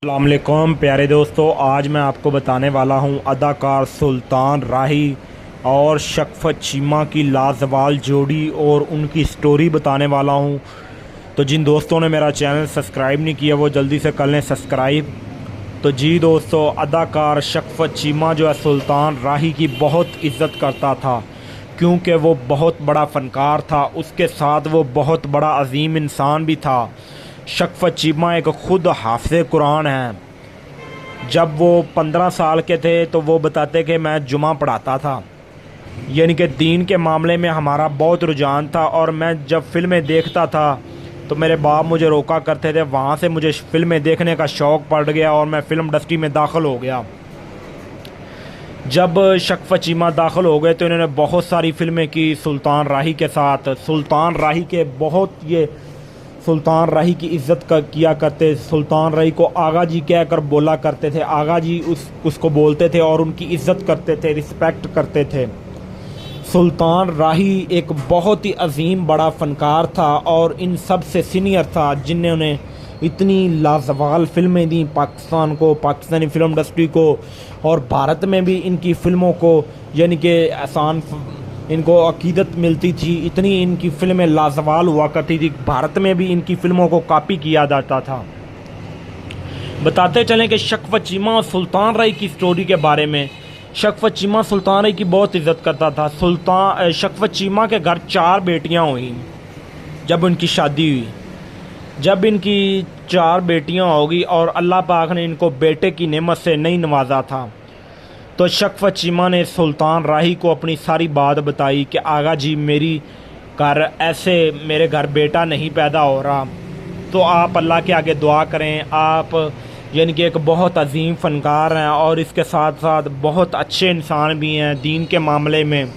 अस्सलामुअलैकुम प्यारे दोस्तों, आज मैं आपको बताने वाला हूं अदाकार सुल्तान राही और शफ़क़त चीमा की लाजवाब जोड़ी और उनकी स्टोरी बताने वाला हूं। तो जिन दोस्तों ने मेरा चैनल सब्सक्राइब नहीं किया वो जल्दी से कर लें सब्सक्राइब। तो जी दोस्तों, अदाकार शफ़क़त चीमा जो है सुल्तान राही की बहुत इज़्ज़त करता था क्योंकि वो बहुत बड़ा फ़नकार था, उसके साथ वो बहुत बड़ा अजीम इंसान भी था। शफ़क़त चीमा एक ख़ुद हाफ़िज़ कुरान हैं। जब वो 15 साल के थे तो वो बताते कि मैं जुमा पढ़ाता था, यानी कि दीन के मामले में हमारा बहुत रुझान था। और मैं जब फ़िल्में देखता था तो मेरे बाप मुझे रोका करते थे, वहाँ से मुझे फ़िल्में देखने का शौक़ पड़ गया और मैं फ़िल्म इंडस्ट्री में दाखिल हो गया। जब शफ़क़त चीमा दाखिल हो गए तो इन्होंने बहुत सारी फ़िल्में की सुल्तान राही के साथ। सुल्तान राही की इज़्ज़त किया करते, सुल्तान राही को आगा जी कहकर बोला करते थे, आगा जी उसको बोलते थे और उनकी इज़्ज़त करते थे, रिस्पेक्ट करते थे। सुल्तान राही एक बहुत ही अजीम बड़ा फ़नकार था और इन सब से सीनियर था, जिन्होंने इतनी लाजवाब फ़िल्में दी पाकिस्तान को, पाकिस्तानी फ़िल्म इंडस्ट्री को, और भारत में भी इनकी फ़िल्मों को यानी कि इनको अकीदत मिलती थी। इतनी इनकी फ़िल्में लाजवाब हुआ करती थी, भारत में भी इनकी फ़िल्मों को कॉपी किया जाता था। बताते चलें कि शफ़क़त चीमा और सुल्तान राही की स्टोरी के बारे में। शफ़क़त चीमा सुल्तान राही की बहुत इज़्ज़त करता था। शफ़क़त चीमा के घर 4 बेटियां हुई जब उनकी शादी हुई। जब इनकी 4 बेटियां होगी और अल्लाह पाक ने इनको बेटे की नेमत से नहीं नवाजा था, तो शफ़क़त चीमा ने सुल्तान राही को अपनी सारी बात बताई कि आगा जी मेरे घर बेटा नहीं पैदा हो रहा, तो आप अल्लाह के आगे दुआ करें। आप यानी कि एक बहुत अजीम फ़नकार हैं और इसके साथ साथ बहुत अच्छे इंसान भी हैं दीन के मामले में।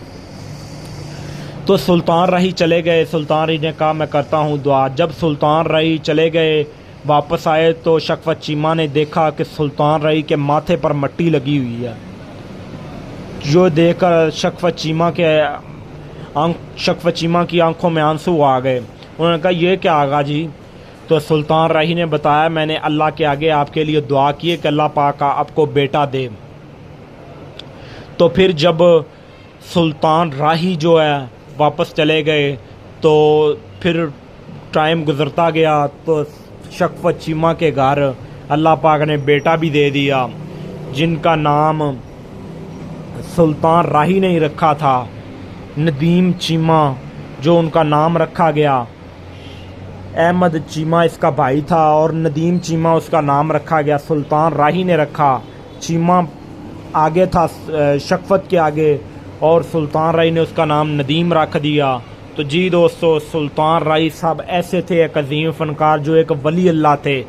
तो सुल्तान राही चले गए। सुल्तान राही ने कहा मैं करता हूँ दुआ। जब सुल्तान राही चले गए, वापस आए तो शफ़क़त चीमा ने देखा कि सुल्तान राही के माथे पर मट्टी लगी हुई है, जो देखकर शफ़क़त चीमा की आंखों में आंसू आ गए। उन्होंने कहा ये क्या आगा जी? तो सुल्तान राही ने बताया मैंने अल्लाह के आगे आपके लिए दुआ की है कि अल्लाह पाक आपको बेटा दे। तो फिर जब सुल्तान राही जो है वापस चले गए तो फिर टाइम गुज़रता गया तो शफ़क़त चीमा के घर अल्लाह पाक ने बेटा भी दे दिया, जिनका नाम सुल्तान राही ने ही रखा था, नदीम चीमा जो उनका नाम रखा गया। अहमद चीमा इसका भाई था और नदीम चीमा उसका नाम रखा गया, सुल्तान राही ने रखा। चीमा आगे था शफ़क़त के आगे और सुल्तान राही ने उसका नाम नदीम रख दिया। तो जी दोस्तों, सुल्तान राही साहब ऐसे थे एक अजीम फ़नकार, जो एक वली अल्लाह थे,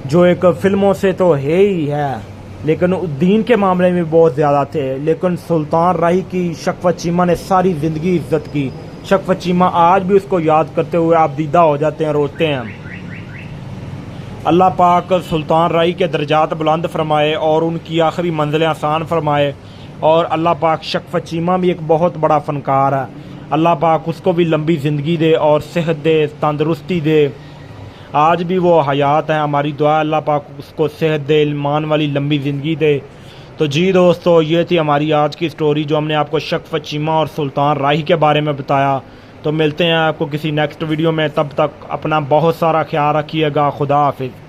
जो एक फ़िल्मों से तो है ही है लेकिन दीन के मामले में बहुत ज़्यादा थे। लेकिन सुल्तान राही की शफ़क़त चीमा ने सारी ज़िंदगी इज़्ज़त की। शफ़क़त चीमा आज भी उसको याद करते हुए आप दीदा हो जाते हैं, रोते हैं। अल्लाह पाक सुल्तान राही के दर्जात बुलंद फरमाए और उनकी आखिरी मंजिलें आसान फरमाए। और अल्लाह पाक शफ़क़त चीमा भी एक बहुत बड़ा फ़नकार है, अल्लाह पाक उसको भी लंबी ज़िंदगी दे और सेहत दे, तंदरुस्ती दे। आज भी वो हयात है, हमारी दुआ अल्लाह पाक उसको सेहत दे, ईमान वाली लंबी ज़िंदगी दे। तो जी दोस्तों, ये थी हमारी आज की स्टोरी जो हमने आपको शफ़क़त चीमा और सुल्तान राही के बारे में बताया। तो मिलते हैं आपको किसी नेक्स्ट वीडियो में, तब तक अपना बहुत सारा ख्याल रखिएगा। खुदा हाफिज़।